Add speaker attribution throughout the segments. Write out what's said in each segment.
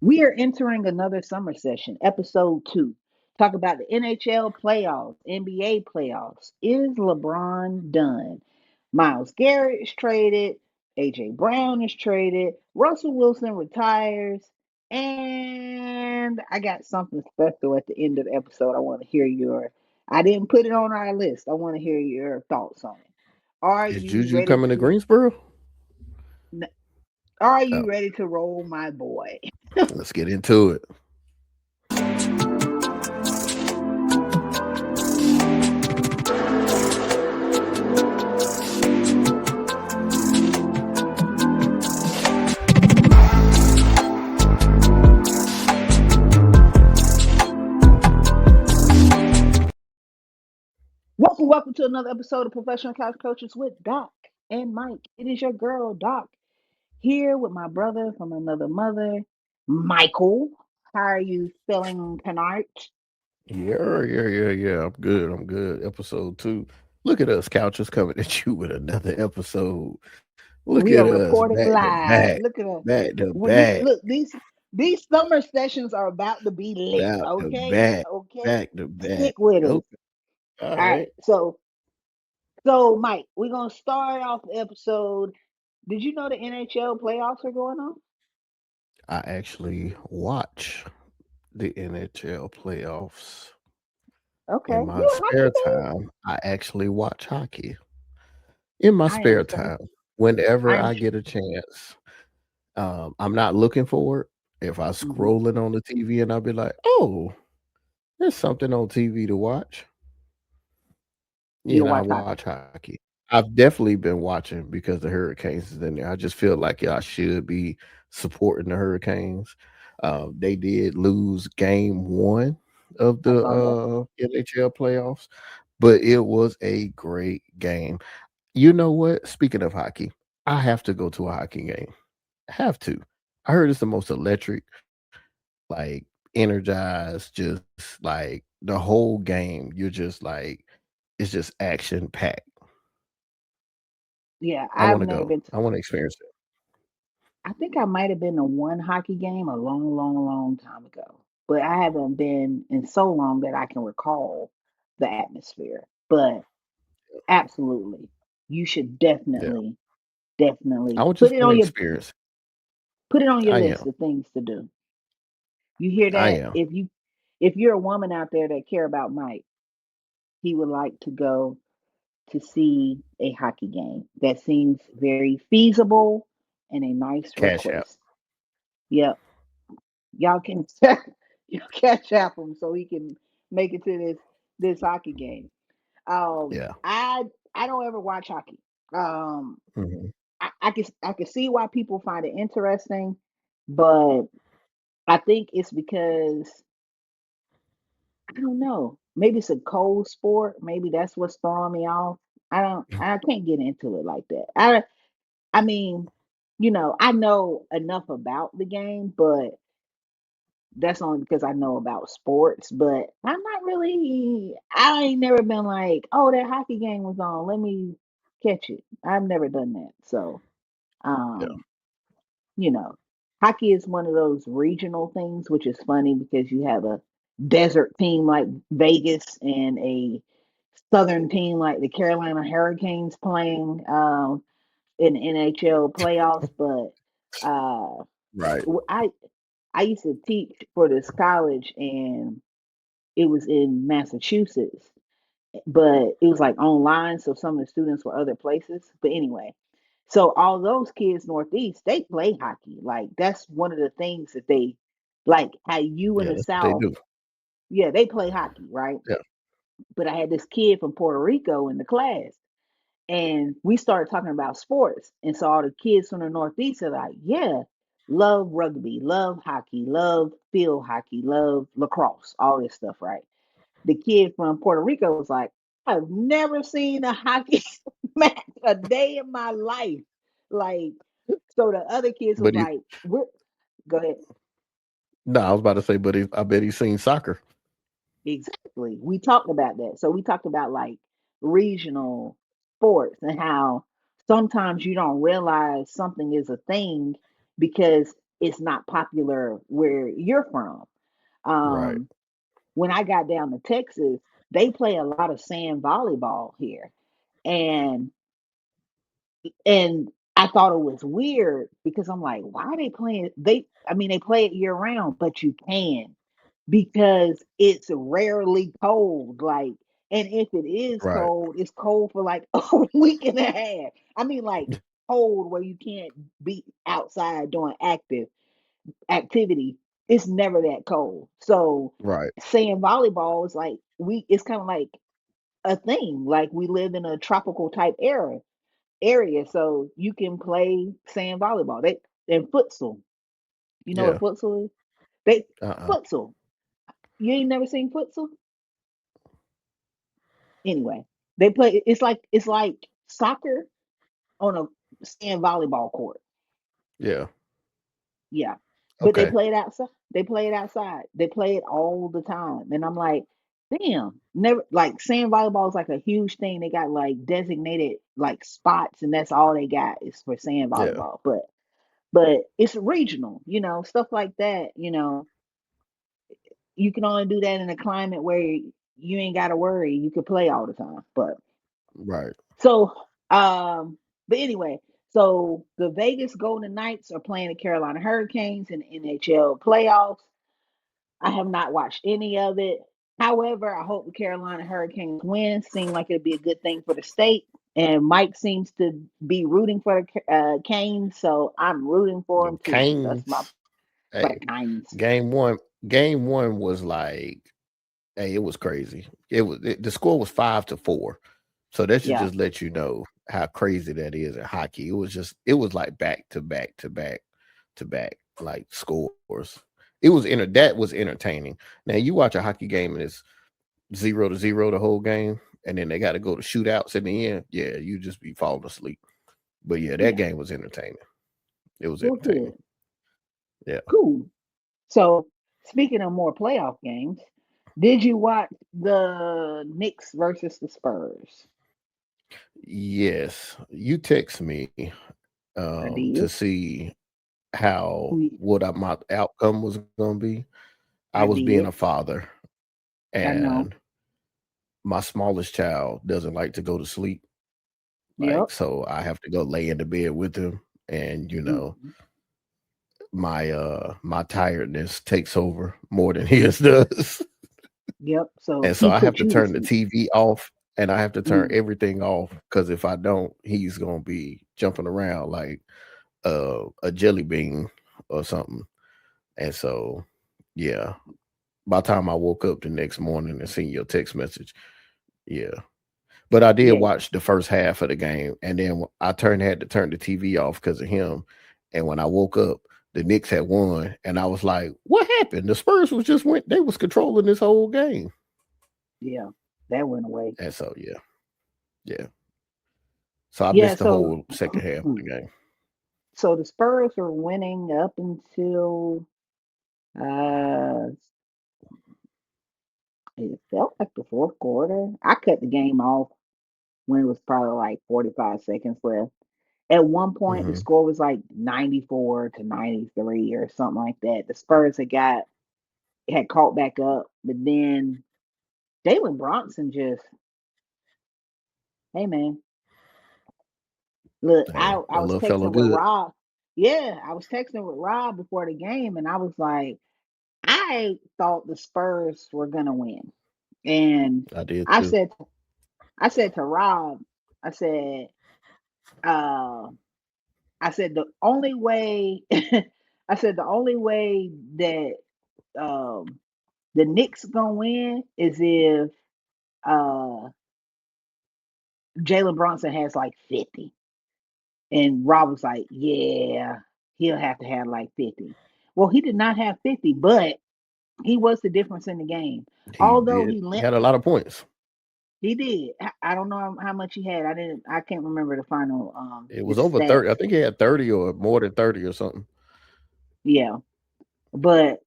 Speaker 1: We are entering another summer session, episode 2. Talk about the NHL playoffs, NBA playoffs. Is LeBron done? Myles Garrett is traded. A.J. Brown is traded. Russell Wilson retires. And I got something special at the end of the episode. I didn't put it on our list. I want to hear your thoughts on it. Are
Speaker 2: Is
Speaker 1: you
Speaker 2: Juju
Speaker 1: ready
Speaker 2: coming to
Speaker 1: to
Speaker 2: Greensboro?
Speaker 1: are you
Speaker 2: Oh,
Speaker 1: ready to roll, my boy?
Speaker 2: let's get into it.
Speaker 1: Welcome to another episode of Professional Couch Coaches with Doc and Mike. It is your girl, Doc, here with my brother from another mother, Michael. How are you feeling tonight?
Speaker 2: Yeah. I'm good. I'm good. Episode 2. Look at us, couches coming at you with another episode. Look at
Speaker 1: We are
Speaker 2: us,
Speaker 1: recording
Speaker 2: back to
Speaker 1: live.
Speaker 2: back,
Speaker 1: Look at us.
Speaker 2: back to
Speaker 1: When these
Speaker 2: back,
Speaker 1: look these summer sessions are about to be lit.
Speaker 2: back to
Speaker 1: Okay,
Speaker 2: back,
Speaker 1: okay.
Speaker 2: back to back.
Speaker 1: Stick with us.
Speaker 2: Okay, all
Speaker 1: All right.
Speaker 2: right.
Speaker 1: So Mike, we're gonna start off the episode. Did you know the NHL playoffs are going on?
Speaker 2: I actually watch the NHL playoffs
Speaker 1: Okay,
Speaker 2: in my
Speaker 1: you a hockey
Speaker 2: spare
Speaker 1: fan?
Speaker 2: time. I actually watch hockey in my
Speaker 1: I am
Speaker 2: spare
Speaker 1: the same.
Speaker 2: time whenever
Speaker 1: I am.
Speaker 2: I get a chance. I'm not looking for it. If I
Speaker 1: Mhm.
Speaker 2: scroll it on the TV and I'll be like, oh, there's something on TV to watch,
Speaker 1: You
Speaker 2: I
Speaker 1: watch
Speaker 2: watch
Speaker 1: hockey.
Speaker 2: hockey. I've definitely been watching because the Hurricanes is in there. I just feel like I should be supporting the Hurricanes. They did lose game 1 of
Speaker 1: I
Speaker 2: the
Speaker 1: saw that.
Speaker 2: NHL playoffs, but it was a great game. You know what? Speaking of hockey, I have to go to a hockey game. Have to. I heard it's the most electric, like energized, just like the whole game. You're just like it's just action packed.
Speaker 1: Yeah,
Speaker 2: I want
Speaker 1: I've
Speaker 2: to
Speaker 1: never
Speaker 2: go.
Speaker 1: been.
Speaker 2: I want to experience it.
Speaker 1: I think I might have been to one hockey game a long, long, long time ago, but I haven't been in so long that I can recall the atmosphere. But absolutely, you should
Speaker 2: Yeah,
Speaker 1: definitely
Speaker 2: I would just want to experience.
Speaker 1: put it on your
Speaker 2: I
Speaker 1: list
Speaker 2: am.
Speaker 1: of things to do. You hear
Speaker 2: I
Speaker 1: that?
Speaker 2: am.
Speaker 1: If you're a woman out there that care about Mike, he would like to go to see a hockey game. That seems very feasible and a nice
Speaker 2: Cash out.
Speaker 1: request. Yep, y'all can you catch up him so he can make it to this hockey game. Um,
Speaker 2: Yeah.
Speaker 1: I I don't ever watch hockey. Um,
Speaker 2: Hmm.
Speaker 1: I can see why people find it interesting, but I think it's because I don't know. Maybe it's a cold sport. Maybe that's what's throwing me off. I can't get into it like that. I mean, I know enough about the game, but that's only because I know about sports. But I'm not really. I ain't never been like, oh, that hockey game was on. Let me catch it. I've never done that. So,
Speaker 2: Yeah.
Speaker 1: um, you know, hockey is one of those regional things, which is funny because you have a desert team like Vegas and a southern team like the Carolina Hurricanes playing in the NHL playoffs. But uh,
Speaker 2: Right.
Speaker 1: I used to teach for this college, and it was in Massachusetts, but it was like online, so some of the students were other places. But anyway, so all those kids northeast, they play hockey. Like that's one of the things that they like. How you in
Speaker 2: Yeah,
Speaker 1: the
Speaker 2: that's what they
Speaker 1: south,
Speaker 2: do.
Speaker 1: yeah, they play hockey, right?
Speaker 2: Yeah.
Speaker 1: But I had this kid from Puerto Rico in the class, and we started talking about sports. And so all the kids from the Northeast are like, yeah, love rugby, love hockey, love field hockey, love lacrosse, all this stuff, right? The kid from Puerto Rico was like, I've never seen a hockey match a day in my life. Like, so the other kids was
Speaker 2: But he,
Speaker 1: like, go ahead.
Speaker 2: no, I was about to say, but I bet he's seen soccer.
Speaker 1: Exactly. We talked about that. So we talked about like regional sports and how sometimes you don't realize something is a thing because it's not popular where you're from.
Speaker 2: Right.
Speaker 1: Um, when I got down to Texas, they play a lot of sand volleyball here, and and I thought it was weird because I'm like, why are they playing? I mean, they play it year round, but you can because it's rarely cold. Like, and if it is
Speaker 2: Right.
Speaker 1: cold, it's cold for like a week and a half. I mean, like cold where you can't be outside doing active activity. It's never that cold. So
Speaker 2: Right.
Speaker 1: saying volleyball is like it's kind of like a thing. Like we live in a tropical type area, so you can play sand volleyball. They and futsal. You know what
Speaker 2: Yeah.
Speaker 1: futsal is? They
Speaker 2: Uh-uh.
Speaker 1: futsal. You ain't never seen futsal? Anyway, they play. It's like soccer on a sand volleyball court.
Speaker 2: Yeah.
Speaker 1: Yeah, but they
Speaker 2: Okay.
Speaker 1: play it outside. They play it outside. They play it all the time, and I'm like, damn, never like sand volleyball is like a huge thing. They got like designated like spots, and that's all they got is for sand
Speaker 2: Yeah.
Speaker 1: volleyball. But it's regional, stuff like that. You can only do that in a climate where you ain't got to worry. You can play all the time.
Speaker 2: Right.
Speaker 1: So, um, but anyway, so the Vegas Golden Knights are playing the Carolina Hurricanes in the NHL playoffs. I have not watched any of it. However, I hope the Carolina Hurricanes win. Seem like it'd be a good thing for the state. And Mike seems to be rooting for the Canes, so I'm rooting for him
Speaker 2: Them
Speaker 1: too. That's my
Speaker 2: Canes.
Speaker 1: for the
Speaker 2: Hey,
Speaker 1: Canes.
Speaker 2: game one. Game one was like, hey, it was crazy. The score was 5-4. So that should
Speaker 1: Yeah,
Speaker 2: just let you know how crazy that is in hockey. It was like back to back to back to back like scores. That was entertaining. Now you watch a hockey game and it's 0-0 the whole game, and then they got to go to shootouts in the end. Yeah, you just be falling asleep. But yeah, that
Speaker 1: yeah.
Speaker 2: game was entertaining. It was
Speaker 1: Well,
Speaker 2: entertaining.
Speaker 1: good,
Speaker 2: Yeah.
Speaker 1: cool. So, speaking of more playoff games, did you watch the Knicks versus the Spurs?
Speaker 2: Yes. You text me
Speaker 1: I
Speaker 2: to
Speaker 1: did.
Speaker 2: see how
Speaker 1: We,
Speaker 2: my outcome was going to be. I
Speaker 1: I
Speaker 2: was being a
Speaker 1: did.
Speaker 2: father,
Speaker 1: I know.
Speaker 2: and my smallest child doesn't like to go to sleep. Like,
Speaker 1: Yep.
Speaker 2: so I have to go lay in the bed with him, and
Speaker 1: Mhm.
Speaker 2: my tiredness takes over more than his does.
Speaker 1: Yep. So
Speaker 2: And so
Speaker 1: he
Speaker 2: I have
Speaker 1: puts
Speaker 2: to
Speaker 1: you to
Speaker 2: turn the
Speaker 1: sleep.
Speaker 2: TV off, and I have to turn
Speaker 1: Mm,
Speaker 2: everything off, because if I don't, he's gonna be jumping around like a jelly bean or something. And so, yeah, by the time I woke up the next morning and seen your text message, yeah. But I did
Speaker 1: yeah.
Speaker 2: watch the first half of the game, and then I had to turn the TV off because of him. And when I woke up, the Knicks had won, and I was like, "What happened? The Spurs was just went. They was controlling this whole game."
Speaker 1: Yeah. That went away.
Speaker 2: And so, yeah, yeah. So I
Speaker 1: Yeah.
Speaker 2: missed the
Speaker 1: So,
Speaker 2: whole second half of the game.
Speaker 1: so the Spurs were winning up until uh it felt like the fourth quarter. I cut the game off when it was probably like 45 seconds left. At one point, the
Speaker 2: Hmm.
Speaker 1: score was like 94-93 or something like that. The Spurs had caught back up, but then Jalen Bronson just, hey man, look, I
Speaker 2: Hey,
Speaker 1: I
Speaker 2: that
Speaker 1: was
Speaker 2: little fellow
Speaker 1: texting with
Speaker 2: good.
Speaker 1: Rob. Yeah, I was texting with Rob before the game, and I was like, I thought the Spurs were gonna win, and
Speaker 2: I did
Speaker 1: I
Speaker 2: too.
Speaker 1: said, I said to Rob, I said, uh, I said the only way, I said the only way that um the Knicks gonna win is if uh Jalen Brunson has like 50. And Rob was like, yeah, he'll have to have like 50. Well, he did not have 50, but he was the difference in the game.
Speaker 2: He
Speaker 1: Although
Speaker 2: did.
Speaker 1: he
Speaker 2: He
Speaker 1: lent,
Speaker 2: had a lot of points.
Speaker 1: he did. I don't know how much he had. I can't remember the final
Speaker 2: It was
Speaker 1: his
Speaker 2: over
Speaker 1: stats.
Speaker 2: 30. I think he had 30 or more than 30 or something.
Speaker 1: Yeah. But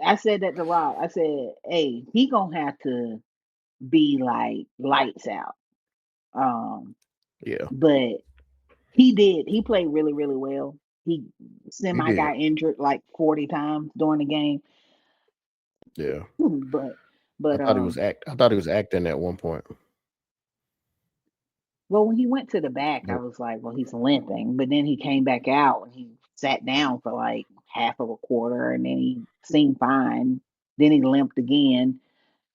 Speaker 1: I said that to Rob. I said, hey, he gonna have to be like lights out. Um,
Speaker 2: Yeah.
Speaker 1: but he did. He played really, really well. He
Speaker 2: He
Speaker 1: semi
Speaker 2: did.
Speaker 1: got injured like 40 times during the game.
Speaker 2: Yeah.
Speaker 1: but
Speaker 2: I
Speaker 1: but
Speaker 2: thought he was I thought he was acting at one point.
Speaker 1: well, when he went to the back, I
Speaker 2: But
Speaker 1: was like, well, he's limping. But then he came back out and he sat down for like half of a quarter, and then he seemed fine. Then he limped again.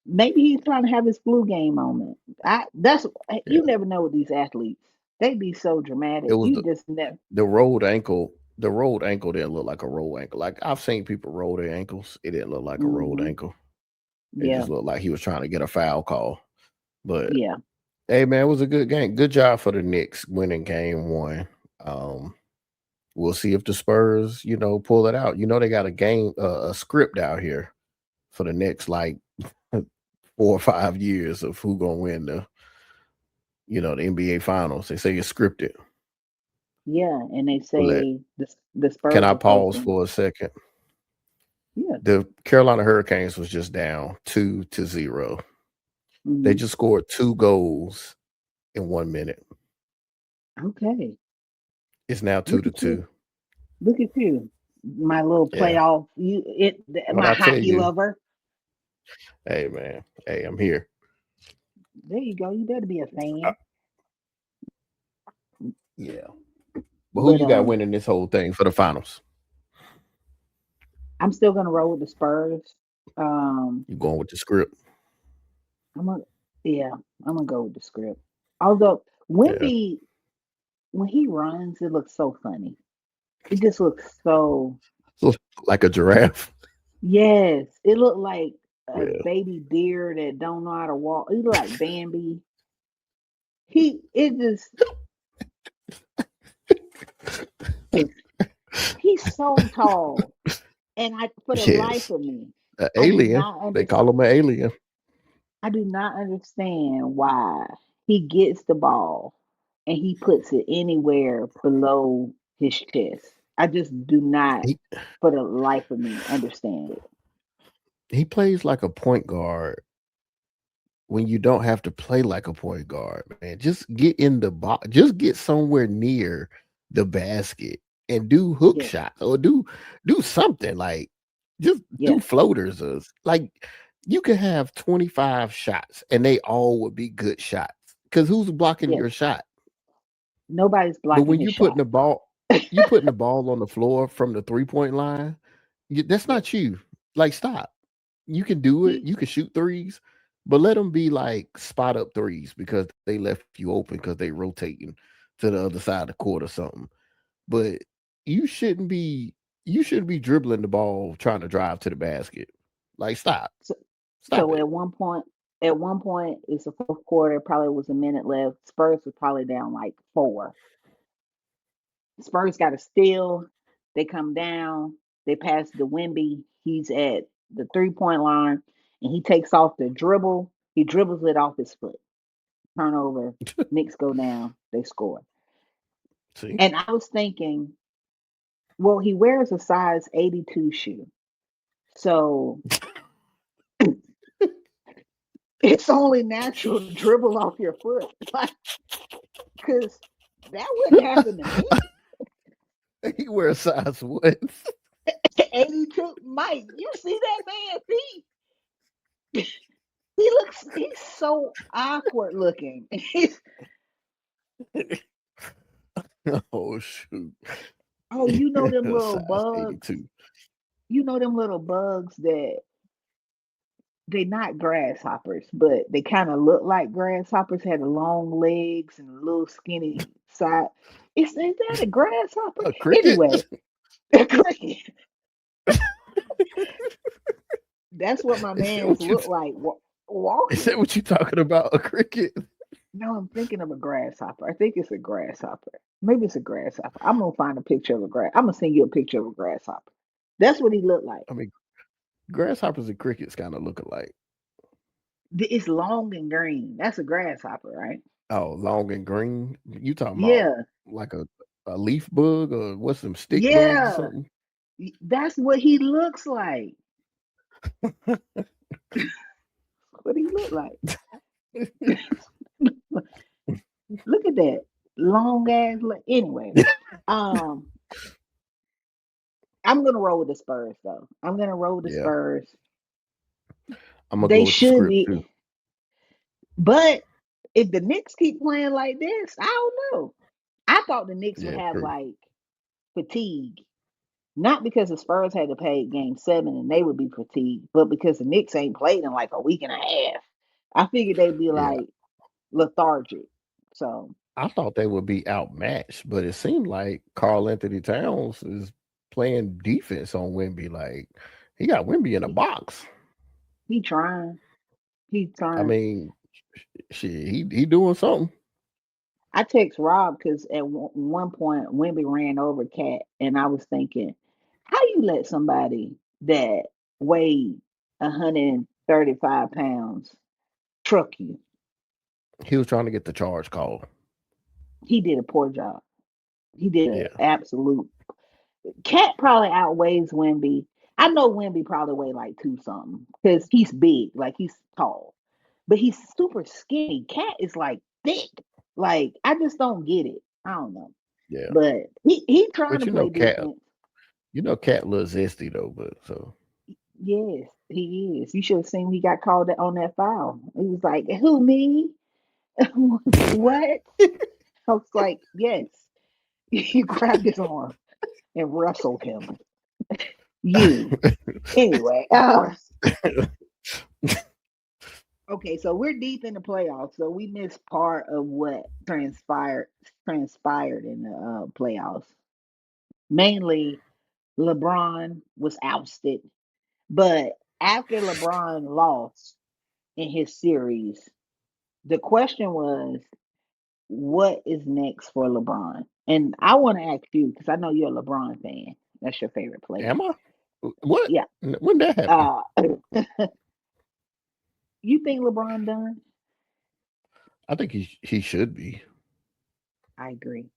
Speaker 1: Maybe he's trying to have his flu game moment. I that's You
Speaker 2: yeah,
Speaker 1: never know with these athletes. They be so
Speaker 2: it
Speaker 1: dramatic.
Speaker 2: was
Speaker 1: You just never.
Speaker 2: the rolled ankle. The rolled ankle didn't look like a rolled ankle. Like I've seen people roll their ankles. It didn't look like a rolled
Speaker 1: Hmm.
Speaker 2: ankle. It
Speaker 1: Yeah,
Speaker 2: just looked like he was trying to get a foul call. But
Speaker 1: yeah,
Speaker 2: hey, man, it was a good game. Good job for the Knicks winning game one. Um, we'll see if the Spurs, pull it out. They got a game, a script out here for the next like 4 or 5 years of who gonna win the NBA Finals. They say it's scripted.
Speaker 1: yeah. And they
Speaker 2: But
Speaker 1: say the
Speaker 2: can
Speaker 1: Spurs
Speaker 2: I
Speaker 1: are supposed
Speaker 2: pause
Speaker 1: to.
Speaker 2: for a second?
Speaker 1: Yeah.
Speaker 2: The Carolina Hurricanes was just down 2-0. They
Speaker 1: Hmm.
Speaker 2: just scored 2 goals in 1 minute.
Speaker 1: Okay.
Speaker 2: It's now two
Speaker 1: Look
Speaker 2: to
Speaker 1: at you.
Speaker 2: two.
Speaker 1: Look at you. My little
Speaker 2: Yeah.
Speaker 1: playoff.
Speaker 2: What
Speaker 1: My
Speaker 2: I tell
Speaker 1: hockey
Speaker 2: you,
Speaker 1: lover.
Speaker 2: hey man, hey, I'm here.
Speaker 1: There you go. You better be a
Speaker 2: Uh,
Speaker 1: fan.
Speaker 2: yeah. But who
Speaker 1: But
Speaker 2: you got winning this whole thing for the finals?
Speaker 1: I'm still gonna roll with the Spurs. Um,
Speaker 2: You going with the script?
Speaker 1: I'm gonna yeah, I'm gonna go with the script. Although
Speaker 2: Yeah.
Speaker 1: Wimby, when he runs, it looks so funny. It just looks so
Speaker 2: Like a giraffe.
Speaker 1: yes. It looked like a
Speaker 2: Yeah.
Speaker 1: baby deer that don't know how to walk. He look like Bambi. He's so tall. And for the life
Speaker 2: Yes.
Speaker 1: of me,
Speaker 2: An
Speaker 1: I do
Speaker 2: alien.
Speaker 1: not
Speaker 2: They
Speaker 1: understand.
Speaker 2: call him an alien.
Speaker 1: I do not understand why he gets the ball and he puts it anywhere below his chest. I just do not,
Speaker 2: He
Speaker 1: for the life of me, understand it.
Speaker 2: he plays like a point guard when you don't have to play like a point guard, man. Just get in the box. Just get somewhere near the basket and do hook
Speaker 1: Yeah,
Speaker 2: shots or do something like just
Speaker 1: yeah,
Speaker 2: do floaters or like you could have 25 shots and they all would be good shots. Cause who's blocking
Speaker 1: yeah.
Speaker 2: your shot?
Speaker 1: Nobody's
Speaker 2: But
Speaker 1: blocking
Speaker 2: when
Speaker 1: his shot.
Speaker 2: you putting the ball on the floor from the 3-point line, that's
Speaker 1: Yeah,
Speaker 2: not you. Like stop. You can do it.
Speaker 1: he.
Speaker 2: You can shoot threes, but let them be like spot up threes because they left you open because they rotating to the other side of the court or something. But you shouldn't be you shouldn't be dribbling the ball trying to drive to the basket. Like stop.
Speaker 1: So,
Speaker 2: Stop
Speaker 1: so
Speaker 2: it.
Speaker 1: at one point, it's the fourth quarter. Probably was a minute left. Spurs was probably down like four. Spurs got a steal. They come down. They pass the Wimby. He's at the 3 point line and he takes off the dribble. He dribbles it off his foot. Turnover. Knicks go down. They score.
Speaker 2: See?
Speaker 1: And I was thinking, well, he wears a size 82 shoe. So it's only natural to dribble off your foot. Like, because that wouldn't happen to me.
Speaker 2: He wears size what?
Speaker 1: 82. Mike, you see that man feet? He's so awkward looking.
Speaker 2: Oh shoot.
Speaker 1: Oh, you know them little
Speaker 2: Size
Speaker 1: bugs.
Speaker 2: 82.
Speaker 1: You know them little bugs that they not grasshoppers, but they kind of look like grasshoppers. Had the long legs and a little skinny side. Is that a grasshopper?
Speaker 2: A cricket?
Speaker 1: Anyway, that's what my
Speaker 2: Is that
Speaker 1: man's
Speaker 2: what you
Speaker 1: look like
Speaker 2: is that
Speaker 1: walking.
Speaker 2: what you talking about? A cricket?
Speaker 1: No, I'm thinking of a grasshopper. I think it's a grasshopper. Maybe it's a grasshopper. I'm gonna find a picture of a grass. I'm gonna send you a picture of a grasshopper. That's what he looked like.
Speaker 2: I mean, grasshoppers and crickets kind of look alike.
Speaker 1: It's long and green. That's a grasshopper, right?
Speaker 2: Oh, long and green. You talking about
Speaker 1: Yeah,
Speaker 2: like a leaf bug or what's them stick bugs or
Speaker 1: yeah.
Speaker 2: something?
Speaker 1: That's what he looks like. What he look like? Look at that long ass. Anyway, um, I'm gonna roll with the Spurs though. I'm gonna roll with the
Speaker 2: Yeah,
Speaker 1: Spurs.
Speaker 2: I'm gonna
Speaker 1: They
Speaker 2: go with the
Speaker 1: should
Speaker 2: script
Speaker 1: be,
Speaker 2: too.
Speaker 1: but if the Knicks keep playing like this, I don't know. I thought the Knicks would
Speaker 2: Yeah,
Speaker 1: have
Speaker 2: true.
Speaker 1: like fatigue, not because the Spurs had to play Game 7 and they would be fatigued, but because the Knicks ain't played in like a week and a half. I figured they'd be
Speaker 2: Yeah,
Speaker 1: like lethargic. So
Speaker 2: I thought they would be outmatched, but it seemed like Carl Anthony Towns is playing defense on Wemby. Like he got Wemby in a
Speaker 1: he,
Speaker 2: box.
Speaker 1: he trying. He
Speaker 2: I
Speaker 1: trying.
Speaker 2: mean, shit, he doing something.
Speaker 1: I text Rob because at one point Wimby ran over Cat, and I was thinking, how you let somebody that weighed 135 pounds truck you?
Speaker 2: He was trying to get the charge call.
Speaker 1: He did a poor job. He did an
Speaker 2: Yeah,
Speaker 1: absolute. Cat probably outweighs Wimby. I know Wimby probably weigh like two something because he's big, like he's tall, but he's super skinny. Cat is like thick. Like I just don't get it. I don't know.
Speaker 2: yeah.
Speaker 1: But he trying
Speaker 2: But
Speaker 1: to play
Speaker 2: Cat,
Speaker 1: defense.
Speaker 2: Cat a little zesty though. But so
Speaker 1: Yes, he is. You should have seen he got called on that foul. He was like, "Who me? What?" I was like, "Yes." You grabbed his arm and wrestled him. You anyway. Okay, so we're deep in the playoffs, so we missed part of what transpired in the playoffs. Mainly, LeBron was ousted, but after LeBron lost in his series, the question was, what is next for LeBron? And I want to ask you because I know you're a LeBron fan. That's your favorite player.
Speaker 2: am I? What?
Speaker 1: Yeah.
Speaker 2: When that happened?
Speaker 1: Uh, you think LeBron done?
Speaker 2: I think he should be.
Speaker 1: I agree.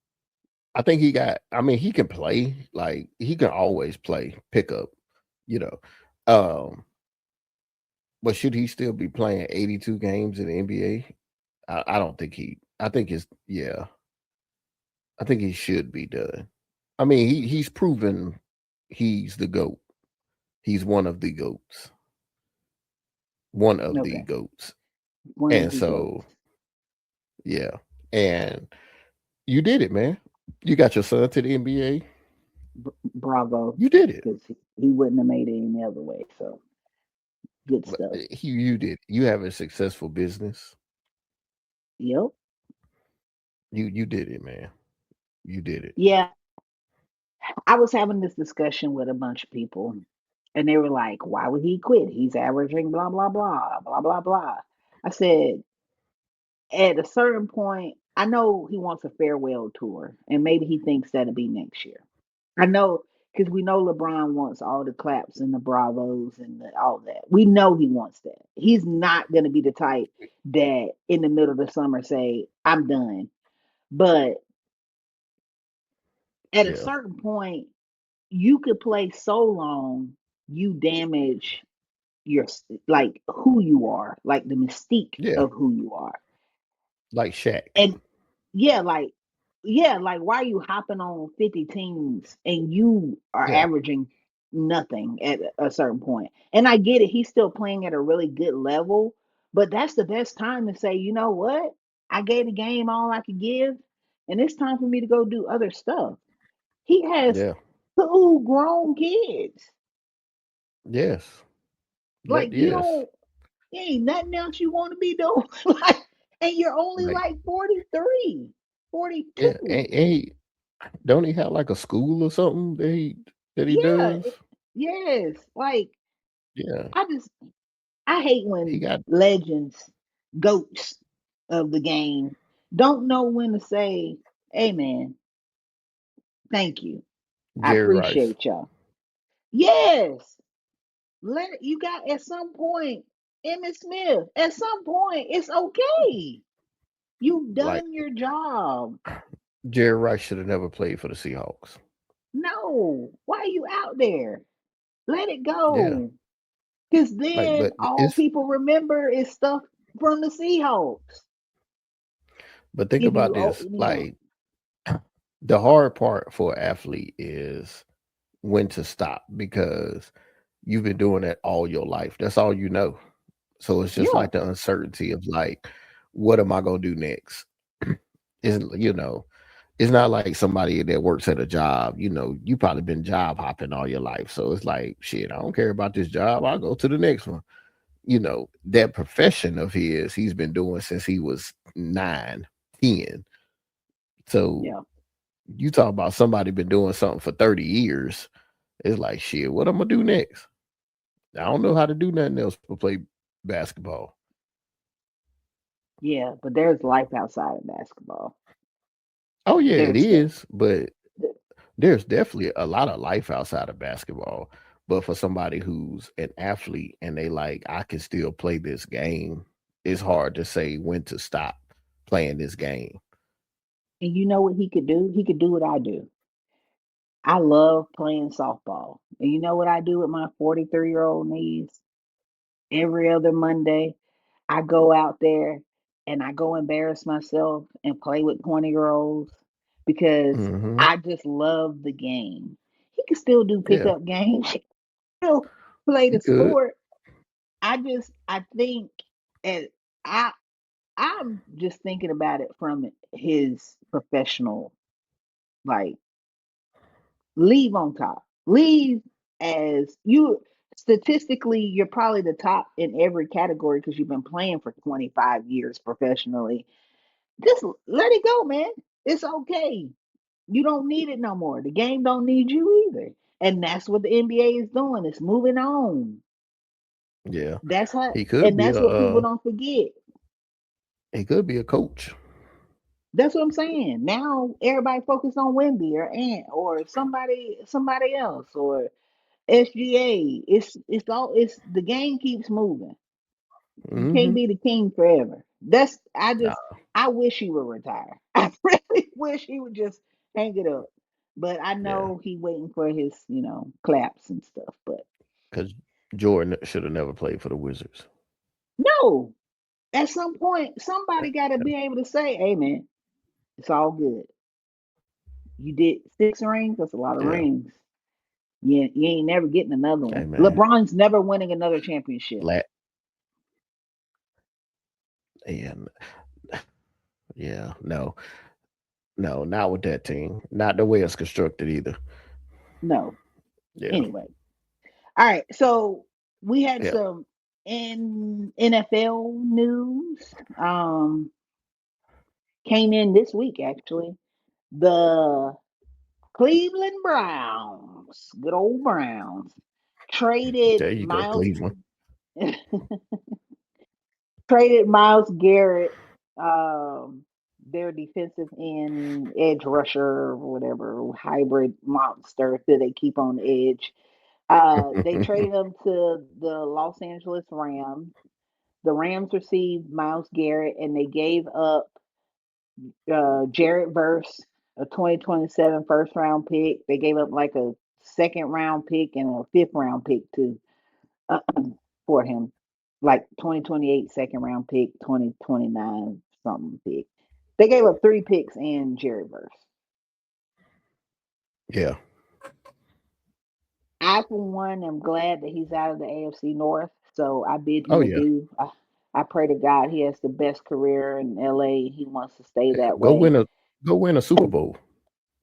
Speaker 2: I think he got. I mean, he can play. Like he can always play pickup. You know. But should he still be playing 82 games in the NBA? I don't think he. I think it's yeah. I think he should be done. I mean, he's proven he's the goat. He's one of the goats. One of the
Speaker 1: Okay.
Speaker 2: goats.
Speaker 1: One of
Speaker 2: And
Speaker 1: the
Speaker 2: so
Speaker 1: goats.
Speaker 2: yeah. And you did it, man. You got your son to the NBA.
Speaker 1: Bravo.
Speaker 2: You did it.
Speaker 1: Because he wouldn't have made it any other way. So good
Speaker 2: But
Speaker 1: stuff.
Speaker 2: you did. You have a successful business.
Speaker 1: Yep.
Speaker 2: You did it, man. You did it.
Speaker 1: Yeah. I was having this discussion with a bunch of people, and they were like, why would he quit? He's averaging blah, blah, blah, blah, blah, blah. I said, at a certain point, I know he wants a farewell tour, and maybe he thinks that'll be next year. I know because we know LeBron wants all the claps and the bravos and all that. We know he wants that. He's not going to be the type that in the middle of the summer say, I'm done. But at a
Speaker 2: Yeah.
Speaker 1: certain point, you could play so long, you damage your like who you are, like the mystique
Speaker 2: Yeah.
Speaker 1: of who you are.
Speaker 2: Like Shaq.
Speaker 1: And yeah, like yeah, like why are you hopping on 50 teams and you are
Speaker 2: Yeah.
Speaker 1: averaging nothing at a certain point? And I get it, he's still playing at a really good level, but that's the best time to say, you know what? I gave the game all I could give, and it's time for me to go do other stuff. He has
Speaker 2: Yeah.
Speaker 1: two grown kids.
Speaker 2: Yes.
Speaker 1: Like you
Speaker 2: Yes.
Speaker 1: don't ain't nothing else you want to be doing. Like, and you're only
Speaker 2: Like
Speaker 1: like 43,
Speaker 2: yeah.
Speaker 1: 42.
Speaker 2: And don't he have like a school or something that he
Speaker 1: Yeah,
Speaker 2: does?
Speaker 1: yes. Like
Speaker 2: Yeah.
Speaker 1: I just I hate
Speaker 2: He
Speaker 1: when
Speaker 2: got
Speaker 1: legends, goats of the game don't know when to say, "Hey man, thank you. I
Speaker 2: Jerry Rice.
Speaker 1: appreciate y'all." Yes. You got at some point Emmett Smith. At some point it's okay. You've
Speaker 2: Like
Speaker 1: done your job.
Speaker 2: Jerry Rice should have never played for the Seahawks.
Speaker 1: No. Why are you out there? Let it
Speaker 2: Yeah.
Speaker 1: go. Because
Speaker 2: Like,
Speaker 1: then
Speaker 2: but
Speaker 1: all
Speaker 2: it's
Speaker 1: people remember is stuff from the Seahawks.
Speaker 2: but think
Speaker 1: If
Speaker 2: about
Speaker 1: you
Speaker 2: this.
Speaker 1: you know,
Speaker 2: Like the hard part for an athlete is when to stop because you've been doing that all your life. That's all you know. So it's just
Speaker 1: Yeah,
Speaker 2: like the uncertainty of like, what am I gonna do next? Isn't it's not like somebody that works at a job. You probably been job hopping all your life. So it's like, shit, I don't care about this job. I'll go to the next one. That profession of his, he's been doing since he was 9, 10. So
Speaker 1: yeah,
Speaker 2: you talk about somebody been doing something for 30 years. It's like, shit, what I'm gonna do next? I don't know how to do nothing else but play basketball.
Speaker 1: yeah. But there's life outside of basketball.
Speaker 2: Oh yeah, it
Speaker 1: There's that.
Speaker 2: is, but there's definitely a lot of life outside of basketball. But for somebody who's an athlete and they like, I can still play this game, it's hard to say when to stop playing this game.
Speaker 1: And you know what he could do? He could do what I do. I love playing softball. And you know what I do with my 43-year-old niece? Every other Monday, I go out there and I go embarrass myself and play with 20-year-olds because
Speaker 2: Hmm.
Speaker 1: I just love the game. He can still do
Speaker 2: Yeah,
Speaker 1: pickup games, still play
Speaker 2: you
Speaker 1: the
Speaker 2: could.
Speaker 1: sport. I think, and I I'm just thinking about it from his professional, like, leave on top. Leave as you statistically, you're probably the top in every category because you've been playing for 25 years professionally. Just let it go, man. It's okay. You don't need it no more. The game don't need you either. And that's what the NBA is doing. It's moving on.
Speaker 2: Yeah,
Speaker 1: That's how,
Speaker 2: he could
Speaker 1: and
Speaker 2: be a
Speaker 1: that's what people don't forget.
Speaker 2: he could be a coach.
Speaker 1: That's what I'm saying. Now everybody focus on Wimby or Ant or somebody else or SGA. It's the game keeps moving. You can't
Speaker 2: Hmm.
Speaker 1: be the king forever.
Speaker 2: Nah,
Speaker 1: I wish he would retire. I really wish he would just hang it up. But I
Speaker 2: yeah,
Speaker 1: know he waiting for his, claps and stuff. But
Speaker 2: because Jordan should have never played for the Wizards.
Speaker 1: no, at some point
Speaker 2: Yeah,
Speaker 1: somebody gotta be able to say, hey man, it's all good. You did 6 rings, that's a lot of
Speaker 2: yeah.
Speaker 1: rings. You ain't never getting another
Speaker 2: Hey
Speaker 1: one.
Speaker 2: man,
Speaker 1: LeBron's never winning another championship.
Speaker 2: lat. Yeah, yeah. No, no, not with that team. Not the way it's constructed either.
Speaker 1: No.
Speaker 2: Yeah,
Speaker 1: Anyway. All right. So we had
Speaker 2: yeah.
Speaker 1: some in NFL news. Came in this week actually. The Cleveland Browns, good old Browns, traded
Speaker 2: There you go,
Speaker 1: Miles
Speaker 2: Cleveland.
Speaker 1: traded Myles Garrett, um, their defensive end edge rusher or whatever hybrid monster that they keep on the edge. They traded him to the Los Angeles Rams. The Rams received Myles Garrett and they gave up Jarrett Verse, a 2027 first round pick. They gave up like a second round pick and a fifth round pick too for him. Like 2028 second round pick, 2029 something pick. They gave up 3 picks and Jarrett Verse.
Speaker 2: Yeah.
Speaker 1: I, for one, am glad that he's out of the AFC North. So I bid
Speaker 2: Oh
Speaker 1: him
Speaker 2: yeah.
Speaker 1: adieu. I pray to God he has the best career in LA. He wants to stay
Speaker 2: Yeah.
Speaker 1: that way.
Speaker 2: Go win a Super Bowl.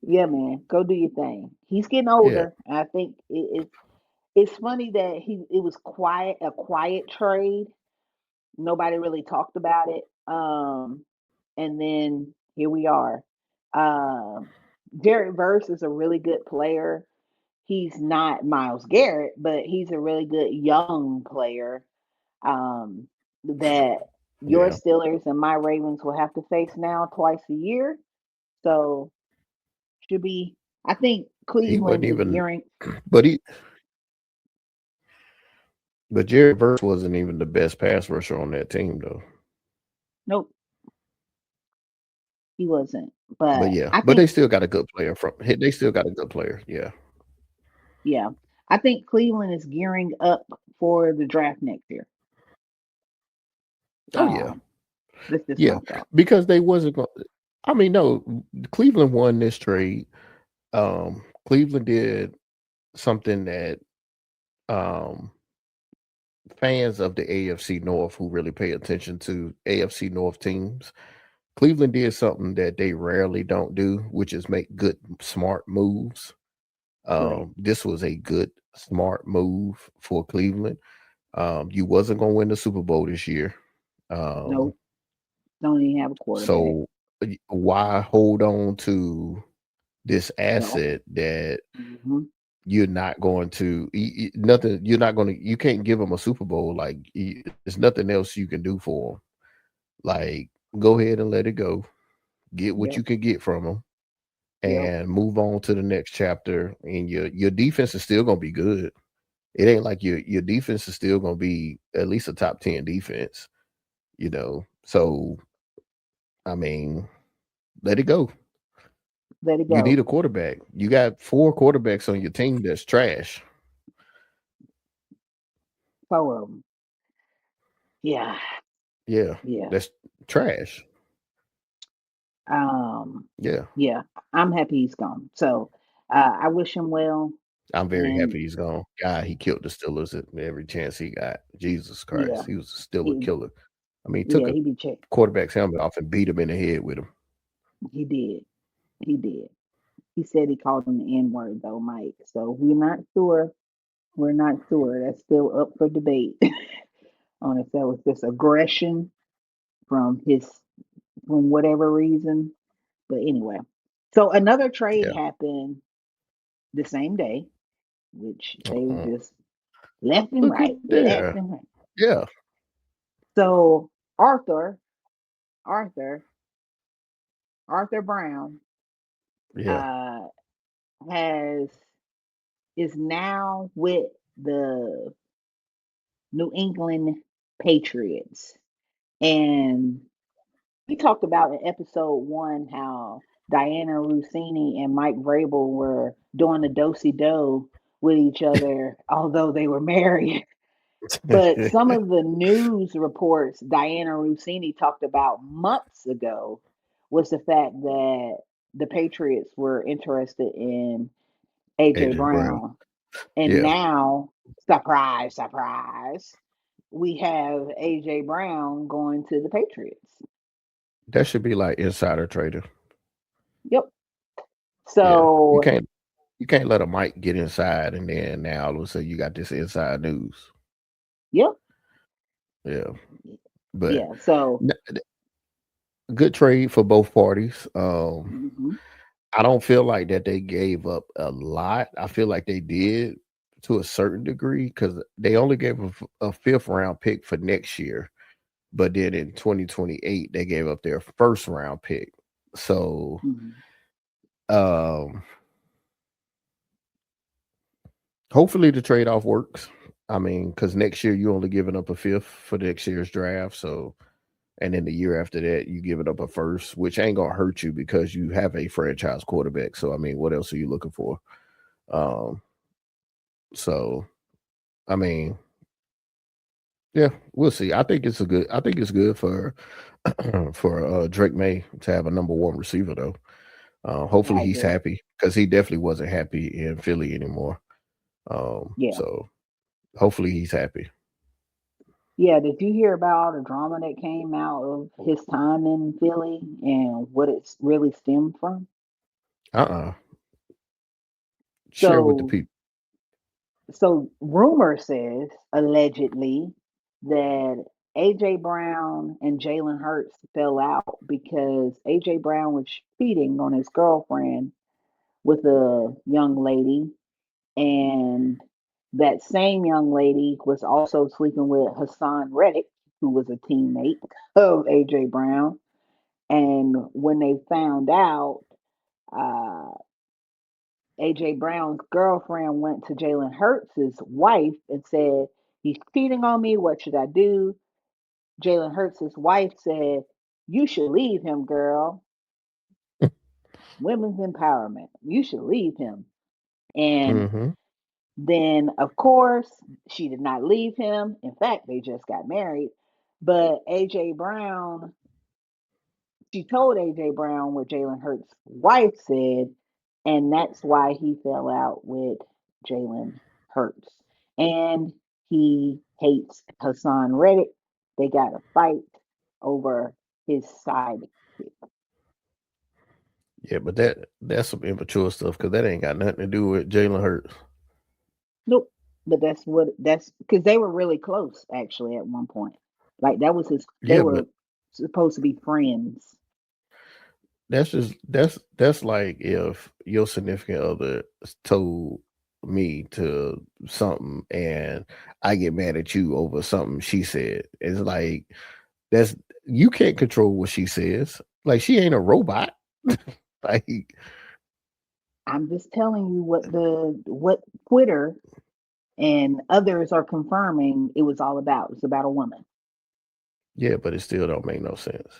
Speaker 1: Yeah, man, go do your thing. He's getting
Speaker 2: Yeah.
Speaker 1: older. I think it's funny that it was a quiet trade. Nobody really talked about it. And then here we are. Um, Jared Verse is a really good player. He's not Myles Garrett, but he's a really good young player that your
Speaker 2: Yeah.
Speaker 1: Steelers and my Ravens will have to face now twice a year. So should be. I think
Speaker 2: He wasn't
Speaker 1: Cleveland is
Speaker 2: even
Speaker 1: gearing.
Speaker 2: but he but Jerry Verse wasn't even the best pass rusher on that team though.
Speaker 1: Nope, he wasn't.
Speaker 2: But
Speaker 1: But
Speaker 2: yeah.
Speaker 1: I
Speaker 2: But they
Speaker 1: think,
Speaker 2: still got a good player from they still got a good player. Yeah.
Speaker 1: yeah, I think Cleveland is gearing up for the draft next year.
Speaker 2: Oh yeah.
Speaker 1: Um, this is
Speaker 2: Yeah.
Speaker 1: my thought.
Speaker 2: Because they wasn't going I mean, no, Cleveland won this trade. Cleveland did something that um fans of the AFC North who really pay attention to AFC North teams, Cleveland did something that they rarely don't do, which is make good, smart moves.
Speaker 1: Correct.
Speaker 2: This was a good, smart move for Cleveland. You wasn't going to win the Super Bowl this year. Um,
Speaker 1: Nope. Don't even have a quarterback.
Speaker 2: so why hold on to this
Speaker 1: No.
Speaker 2: asset that
Speaker 1: Mm-hmm.
Speaker 2: you're not going to nothing? You're not going to. You can't give them a Super Bowl. Like there's nothing else you can do for them. Like go ahead and let it go. Get what
Speaker 1: Yep.
Speaker 2: you can get from them
Speaker 1: Yep.
Speaker 2: and move on to the next chapter. And your defense is still gonna be good. It ain't like your defense is still gonna be at least a top 10 defense, you know. So I mean, let it go.
Speaker 1: Let it
Speaker 2: You need
Speaker 1: go.
Speaker 2: a quarterback. You got four quarterbacks on your team that's trash.
Speaker 1: Four of them. Yeah.
Speaker 2: Yeah,
Speaker 1: Yeah.
Speaker 2: that's trash.
Speaker 1: Um.
Speaker 2: Yeah.
Speaker 1: Yeah. I'm happy he's gone. So, I wish him well.
Speaker 2: I'm very
Speaker 1: And
Speaker 2: happy he's gone. God, he killed the Steelers at every chance he got. Jesus
Speaker 1: yeah,
Speaker 2: Christ. He was still a
Speaker 1: he
Speaker 2: killer. I mean, he took
Speaker 1: yeah
Speaker 2: a
Speaker 1: he be checked.
Speaker 2: quarterback's helmet off and beat him in the head with him.
Speaker 1: He did. He did. He said he called him the N word though, Mike. So we're not sure. We're not sure. That's still up for debate on if that was just aggression from his from whatever reason. But anyway, so another trade
Speaker 2: Yeah.
Speaker 1: happened the same day, which they
Speaker 2: Uh-uh.
Speaker 1: just left and
Speaker 2: Look at
Speaker 1: right, left
Speaker 2: there.
Speaker 1: and right.
Speaker 2: Yeah.
Speaker 1: So Arthur, Arthur Brown,
Speaker 2: Yeah.
Speaker 1: uh, has is now with the New England Patriots, and we talked about in episode one how Diana Rossini and Mike Vrabel were doing a do-si do with each other, although they were married. But some of the news reports Diana Rossini talked about months ago was the fact that the Patriots were interested in AJ
Speaker 2: AJ Brown.
Speaker 1: Brown. And
Speaker 2: Yeah.
Speaker 1: now, surprise, surprise, we have AJ Brown going to the Patriots.
Speaker 2: That should be like insider trader.
Speaker 1: Yep.
Speaker 2: Yeah.
Speaker 1: So,
Speaker 2: You can't let a mic get inside and then now all of a sudden you got this inside news.
Speaker 1: yep.
Speaker 2: Yeah. But
Speaker 1: Yeah. So,
Speaker 2: n- good trade for both parties.
Speaker 1: mhm,
Speaker 2: I don't feel like that they gave up a lot. I feel like they did to a certain degree because they only gave a fifth round pick for next year. But then in 2028, they gave up their first round pick. So
Speaker 1: mhm,
Speaker 2: um hopefully the trade off works. I mean, because next year you're only giving up a fifth for next year's draft. So and then the year after that, you give it up a first, which ain't gonna hurt you because you have a franchise quarterback. So I mean, what else are you looking for? Um, so I mean, yeah, we'll see. I think it's good for for Drake May to have a number one receiver though. Hopefully
Speaker 1: I
Speaker 2: he's
Speaker 1: agree.
Speaker 2: happy because he definitely wasn't happy in Philly anymore.
Speaker 1: Yeah.
Speaker 2: So hopefully he's happy.
Speaker 1: Yeah. Did you hear about all the drama that came out of his time in Philly and what it's really stemmed from?
Speaker 2: Uh-uh. Share with the
Speaker 1: So,
Speaker 2: people.
Speaker 1: rumor says allegedly that AJ Brown and Jalen Hurts fell out because AJ Brown was cheating on his girlfriend with a young lady, and that same young lady was also sleeping with Hassan Reddick, who was a teammate of AJ Brown. And when they found out, uh, AJ Brown's girlfriend went to Jalen Hurts' wife and said, "He's cheating on me. What should I do?" Jalen Hurts' wife said, "You should leave him, girl. Women's empowerment. You should leave him." And
Speaker 2: Hmm.
Speaker 1: then, of course, she did not leave him. In fact, they just got married. But AJ Brown, she told AJ Brown what Jalen Hurts' wife said, and that's why he fell out with Jalen Hurts. And he hates Hassan Reddick. They got a fight over his sidekick.
Speaker 2: Yeah, but that's some immature stuff because that ain't got nothing to do with Jalen Hurts.
Speaker 1: Nope. But that's because they were really close actually at one point. Like that was his, they
Speaker 2: Yeah, but
Speaker 1: were supposed to be friends.
Speaker 2: that's like if your significant other told me to something and I get mad at you over something she said. It's like that's you can't control what she says. Like she ain't a robot. Like
Speaker 1: I'm just telling you what Twitter and others are confirming it was all about. It's about a woman.
Speaker 2: yeah, but it still don't make no sense.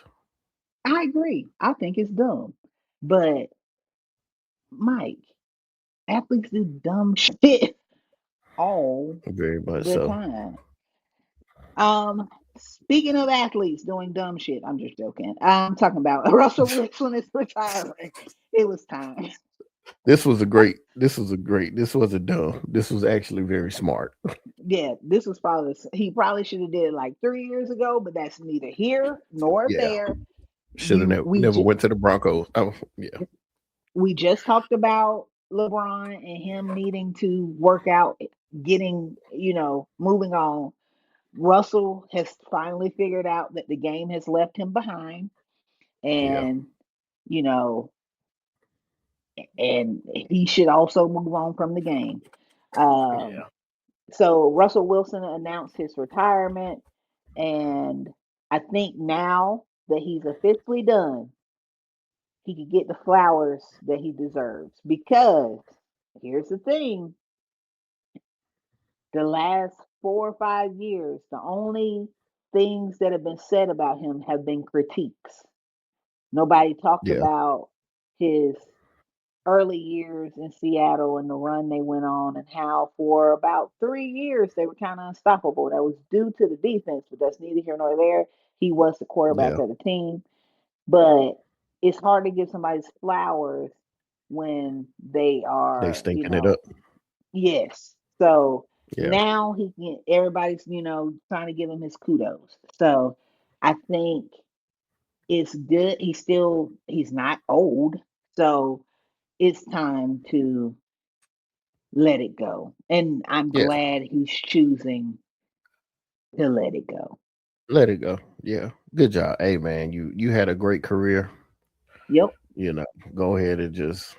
Speaker 1: I agree. I think it's dumb. But Mike, athletes do dumb shit all
Speaker 2: Very much
Speaker 1: the
Speaker 2: so.
Speaker 1: time. Um, Speaking of athletes doing dumb shit, I'm just joking. I'm talking about Russell Wilson is retiring. It was time.
Speaker 2: This wasn't dumb. This was actually very smart.
Speaker 1: Yeah, this was probably he probably should have did it like 3 years ago, but that's neither here nor
Speaker 2: Yeah.
Speaker 1: there.
Speaker 2: Should have never went to the Broncos. Oh, yeah.
Speaker 1: We just talked about LeBron and him needing to work out, getting, moving on. Russell has finally figured out that the game has left him behind,
Speaker 2: Yeah.
Speaker 1: and you know, and he should also move on from the game. Um,
Speaker 2: Yeah.
Speaker 1: so Russell Wilson announced his retirement, and I think now that he's officially done, he could get the flowers that he deserves. Because here's the thing: the last 4 or 5 years, the only things that have been said about him have been critiques. Nobody talked
Speaker 2: Yeah.
Speaker 1: about his early years in Seattle and the run they went on, and how for about 3 years they were kind of unstoppable. That was due to the defense, but that's neither here nor there. He was the quarterback
Speaker 2: Yeah.
Speaker 1: of the team. But it's hard to give somebody's flowers when they
Speaker 2: They
Speaker 1: are,
Speaker 2: stinking it up.
Speaker 1: yes. So
Speaker 2: Yeah.
Speaker 1: now everybody's, trying to give him his kudos. So I think it's good. He's not old. So it's time to let it go. And I'm
Speaker 2: Yeah.
Speaker 1: glad he's choosing to let it go.
Speaker 2: Let it go. Yeah. Good job. Hey man, you had a great career.
Speaker 1: Yep.
Speaker 2: You know, go ahead and just,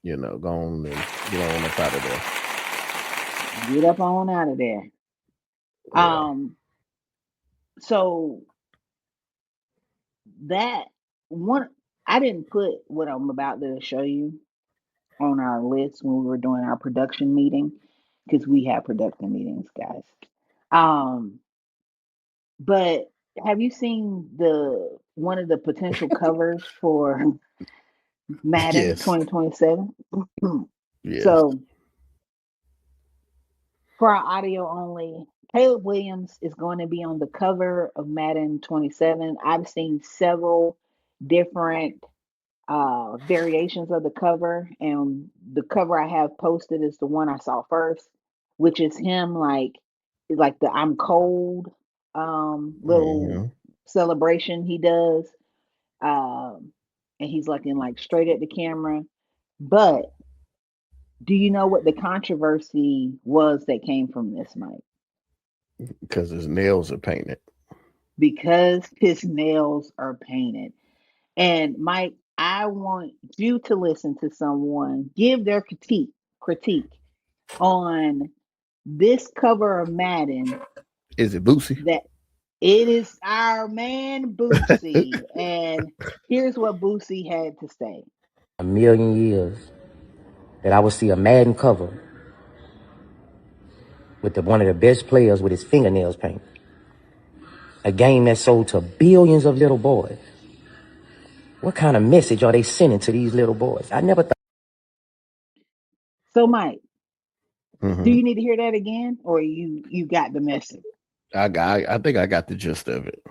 Speaker 2: go on and get on up out of there.
Speaker 1: Get up on out of there.
Speaker 2: Yeah.
Speaker 1: Um, so that one, I didn't put what I'm about to show you on our list when we were doing our production meeting, because we have production meetings, guys. Um, but have you seen the one of the potential covers for Madden
Speaker 2: Yes.
Speaker 1: 2027?
Speaker 2: Yes.
Speaker 1: So for our audio only, Caleb Williams is going to be on the cover of Madden 27. I've seen several different variations of the cover, and the cover I have posted is the one I saw first, which is him like the I'm cold little
Speaker 2: Hmm.
Speaker 1: celebration he does. Um and he's looking like straight at the camera. But do you know what the controversy was that came from this, Mike?
Speaker 2: Because his nails are painted.
Speaker 1: Because his nails are painted. And Mike, I want you to listen to someone give their critique on this cover of Madden,
Speaker 2: Is it Boosie?
Speaker 1: that it is our man Boosie. And here's what Boosie had to say.
Speaker 3: A million years that I would see a Madden cover with one of the best players with his fingernails painted. A game that sold to billions of little boys. What kind of message are they sending to these little boys? I never thought.
Speaker 1: So Mike, do
Speaker 2: Hmm.
Speaker 1: you need to hear that again, or you got the message?
Speaker 2: I think I got the gist of it.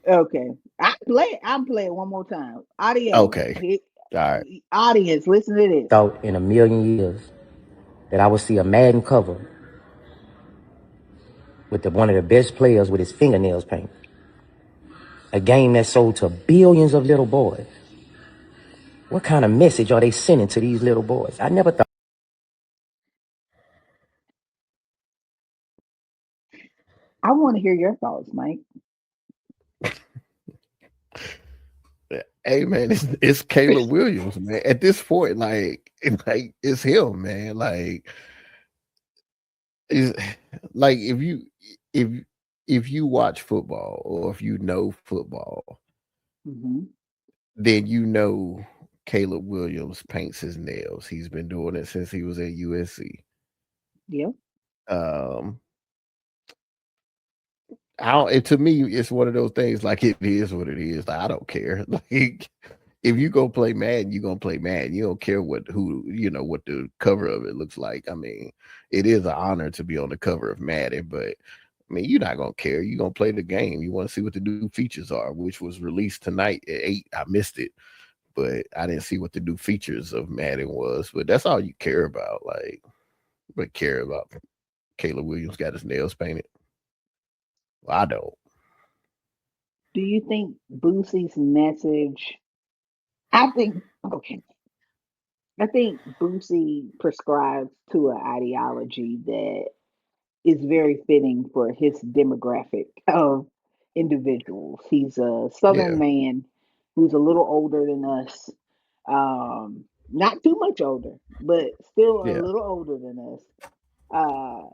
Speaker 1: Okay. I'm play it one more time. Audio.
Speaker 2: Okay. All right.
Speaker 1: Audience, listen to this.
Speaker 3: Thought in a million years that I would see a Madden cover with one of the best players with his fingernails painted. A game that sold to billions of little boys. What kind of message are they sending to these little boys? I never thought.
Speaker 1: I want to hear your thoughts, Mike.
Speaker 2: Hey man, it's Caleb Williams, man. At this point, like it's him, man. Is like if if you watch football or if you know football,
Speaker 1: Hmm.
Speaker 2: then you know Caleb Williams paints his nails. He's been doing it since he was at USC.
Speaker 1: Yeah.
Speaker 2: Um, I don't. To me, it's one of those things. Like it is what it is. Like, I don't care. Like if you go play Madden, you gonna play Madden. You don't care what the cover of it looks like. I mean, it is an honor to be on the cover of Madden, but I mean, you're not gonna care. You're gonna play the game. You want to see what the new features are, which was released tonight at 8. I missed it, but I didn't see what the new features of Madden was. But that's all you care about. Like, but care about Caleb Williams got his nails painted. Well, I don't.
Speaker 1: Do you think Boosie's message? I think okay. I think Boosie prescribes to an ideology that is very fitting for his demographic of individuals. He's a Southern
Speaker 2: Yeah,
Speaker 1: man who's a little older than us, not too much older, but still a
Speaker 2: yeah,
Speaker 1: little older than us. Uh,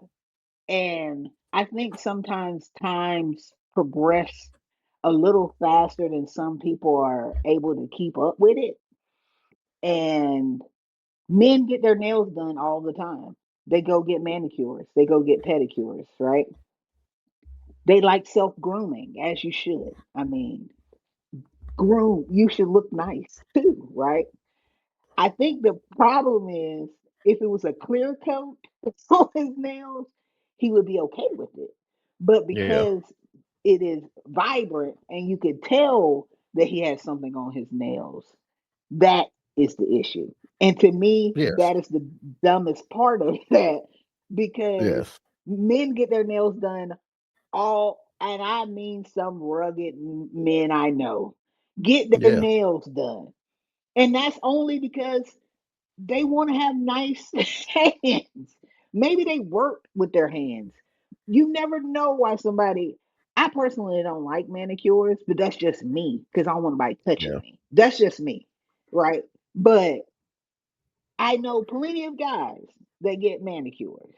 Speaker 1: and I think sometimes times progress a little faster than some people are able to keep up with it. And men get their nails done all the time. They go get manicures, they go get pedicures, right? They like self grooming, as you should. I mean, groom, you should look nice too, right? I think the problem is if it was a clear coat on his nails, he would be okay with it. But
Speaker 2: yeah,
Speaker 1: because it is vibrant and you could tell that he has something on his nails, that is the issue. And to me,
Speaker 2: yes,
Speaker 1: that is the dumbest part of that because
Speaker 2: yes,
Speaker 1: men get their nails done all, and I mean some rugged men I know get their
Speaker 2: yeah,
Speaker 1: nails done. And that's only because they want to have nice hands. Maybe they work with their hands. You never know why somebody. I personally don't like manicures, but that's just me because I don't want anybody touching
Speaker 2: yeah,
Speaker 1: me. That's just me, right? But I know plenty of guys that get manicures.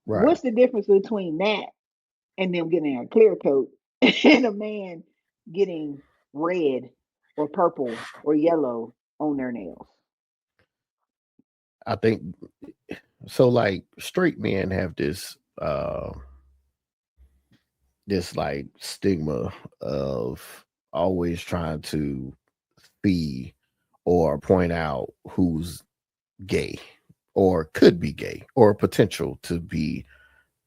Speaker 2: right.
Speaker 1: What's the difference between that and them getting a clear coat and a man getting red or purple or yellow on their nails?
Speaker 2: I think so. Like straight men have this like stigma of always trying to see or point out who's gay or could be gay or potential to be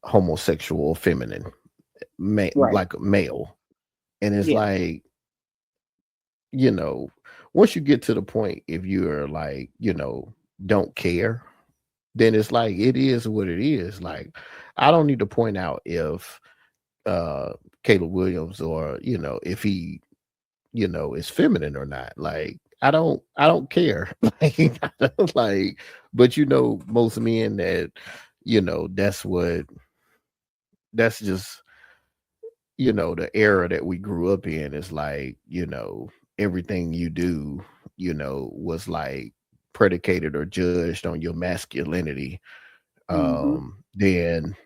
Speaker 2: homosexual or feminine,
Speaker 1: Right.
Speaker 2: like male. And it's
Speaker 1: Yeah.
Speaker 2: like, you know, once you get to the point, if you're like, don't care, then it's like it is what it is. Like, I don't need to point out if uh Caleb Williams or if he is feminine or not. Like I don't care. Like I don't like, but most men that that's just the era that we grew up in is like, everything you do, was like predicated or judged on your masculinity.
Speaker 1: Hmm.
Speaker 2: Then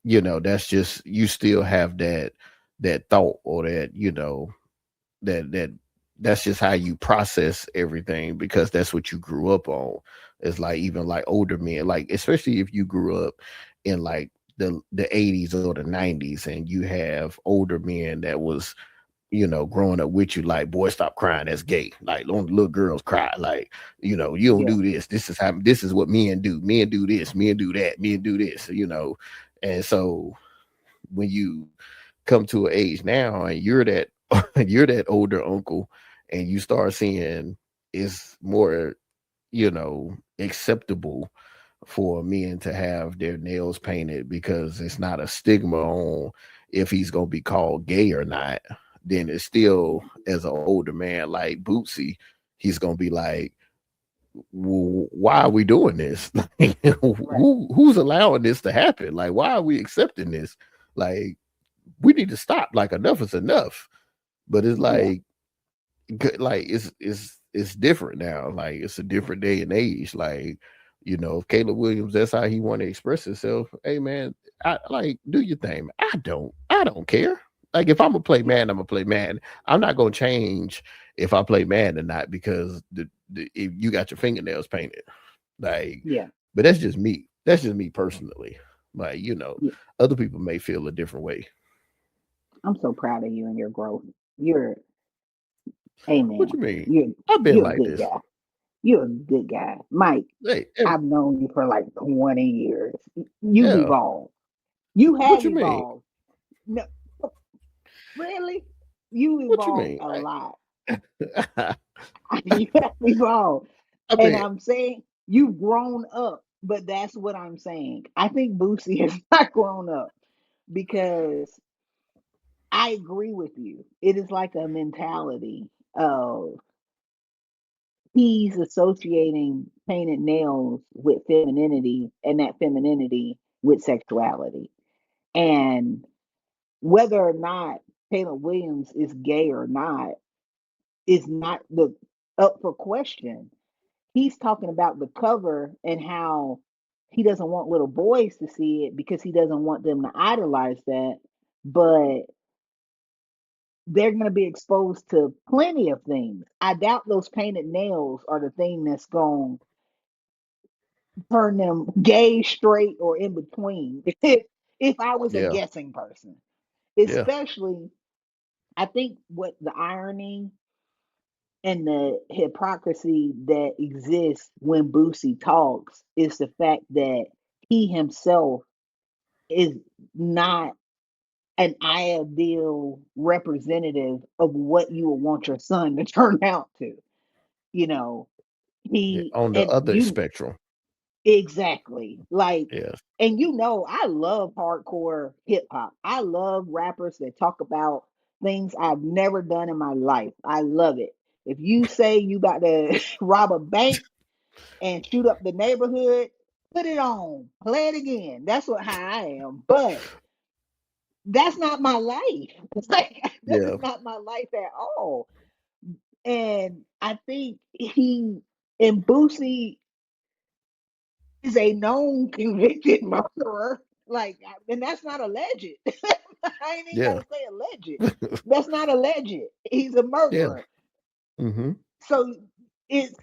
Speaker 2: that's just, you still have that thought, or that that's just how you process everything, because that's what you grew up on. It's like, even like older men, like especially if you grew up in like the 80s or the 90s, and you have older men that was growing up with you, like, boy, stop crying, that's gay. Like, only little girls cry. Like, you don't
Speaker 1: Yeah.
Speaker 2: do this. This is what men do. Men do this, men do that, men do this. And so when you come to an age now and you're that you're that older uncle, and you start seeing it's more acceptable for men to have their nails painted because it's not a stigma on if he's gonna be called gay or not. Then it's still, as an older man like Bootsy, he's gonna be like, well, why are we doing this? Like,
Speaker 1: Right.
Speaker 2: who's allowing this to happen? Like, why are we accepting this? Like, we need to stop. Like, enough is enough. But it's
Speaker 1: Yeah.
Speaker 2: like it's different now. Like, it's a different day and age. Like, if Caleb Williams, that's how he want to express himself. Hey man, I like, do your thing. I don't care. Like, if I'm gonna play
Speaker 1: Yeah.
Speaker 2: man, I'm gonna play man. I'm not gonna change if I play man or not because if you got your fingernails painted. Like,
Speaker 1: Yeah.
Speaker 2: but that's just me. That's just me personally. Like,
Speaker 1: Yeah.
Speaker 2: other people may feel a different way.
Speaker 1: I'm so proud of you and your growth. You're,
Speaker 2: What
Speaker 1: amen.
Speaker 2: you mean?
Speaker 1: You're
Speaker 2: I've been
Speaker 1: you're a
Speaker 2: like
Speaker 1: good
Speaker 2: this.
Speaker 1: guy. You're a good guy, Mike.
Speaker 2: Hey,
Speaker 1: I've known you for like 20 years. You've
Speaker 2: yeah.
Speaker 1: evolved. You
Speaker 2: What
Speaker 1: have
Speaker 2: you mean?
Speaker 1: evolved. No, really, you
Speaker 2: What you
Speaker 1: evolved
Speaker 2: mean?
Speaker 1: a lot.
Speaker 2: I,
Speaker 1: You have evolved,
Speaker 2: I
Speaker 1: and
Speaker 2: mean,
Speaker 1: I'm saying you've grown up. But that's what I'm saying. I think Boosie has not grown up because I agree with you. It is like a mentality of he's associating painted nails with femininity and that femininity with sexuality. And whether or not Taylor Williams is gay or not is not the up for question. He's talking about the cover and how he doesn't want little boys to see it because he doesn't want them to idolize that. But they're going to be exposed to plenty of things. I doubt those painted nails are the thing that's going to turn them gay, straight, or in between. If I was a
Speaker 2: yeah,
Speaker 1: guessing person,
Speaker 2: yeah,
Speaker 1: especially, I think what the irony and the hypocrisy that exists when Boosie talks is the fact that he himself is not an ideal representative of what you would want your son to turn out to. You know,
Speaker 2: yeah.
Speaker 1: he
Speaker 2: On the
Speaker 1: and
Speaker 2: other
Speaker 1: you
Speaker 2: spectrum,
Speaker 1: exactly like,
Speaker 2: yes,
Speaker 1: and I love hardcore hip hop. I love rappers that talk about things I've never done in my life. I love it. If you say you got to rob a bank and shoot up the neighborhood, put it on, play it again. That's how I am. But that's not my life. It's like that
Speaker 2: yeah,
Speaker 1: is not my life at all. And I think he and Boosie is a known convicted murderer. Like, and that's not alleged. I ain't even got
Speaker 2: yeah,
Speaker 1: to say alleged. That's not alleged. He's a
Speaker 2: yeah.
Speaker 1: murderer.
Speaker 2: Mm-hmm.
Speaker 1: So it's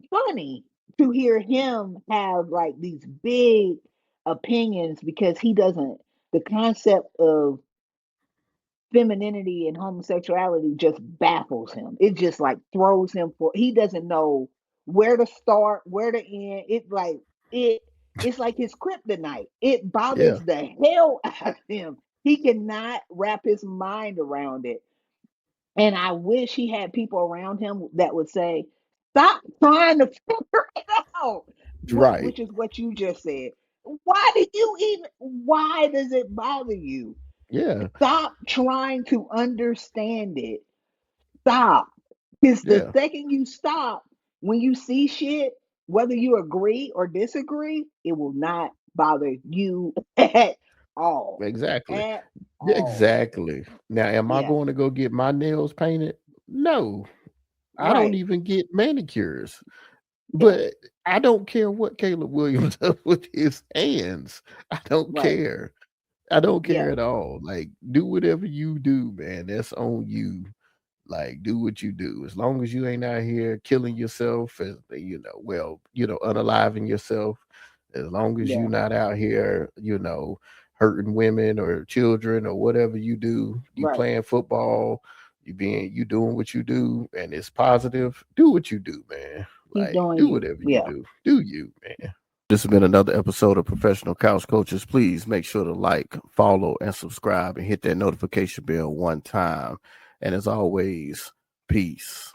Speaker 1: funny to hear him have like these big opinions because he doesn't, the concept of femininity and homosexuality just baffles him. It just like throws him for, he doesn't know where to start, where to end. It it's like his kryptonite. It
Speaker 2: Yeah,
Speaker 1: bothers the hell out of him. He cannot wrap his mind around it. And I wish he had people around him that would say, stop trying to figure it out.
Speaker 2: right.
Speaker 1: Which is what you just said. Why does it bother you?
Speaker 2: Yeah,
Speaker 1: Stop trying to understand it. Stop. Because the
Speaker 2: yeah,
Speaker 1: second you stop, when you see shit, whether you agree or disagree, it will not bother you at all.
Speaker 2: exactly.
Speaker 1: At all.
Speaker 2: Exactly. Now, am I
Speaker 1: Yeah.
Speaker 2: going to go get my nails painted? No, I don't
Speaker 1: Right.
Speaker 2: even get manicures.
Speaker 1: Yeah.
Speaker 2: But I don't care what Caleb Williams does with his hands. I don't
Speaker 1: Right.
Speaker 2: care. I don't care
Speaker 1: Yeah.
Speaker 2: at all. Like, do whatever you do, man. That's on you. Like, do what you do. As long as you ain't out here killing yourself and unaliving yourself. As long as you
Speaker 1: Yeah.
Speaker 2: not out here, hurting women or children or whatever you do, you
Speaker 1: Right.
Speaker 2: playing football, you doing what you do, and it's positive. Do what you do, man.
Speaker 1: Keep
Speaker 2: Like,
Speaker 1: doing
Speaker 2: do
Speaker 1: you.
Speaker 2: whatever you
Speaker 1: Yeah.
Speaker 2: do. Do you, man. This has been another episode of Professional Couch Coaches. Please make sure to like, follow, and subscribe and hit that notification bell one time. And as always, peace.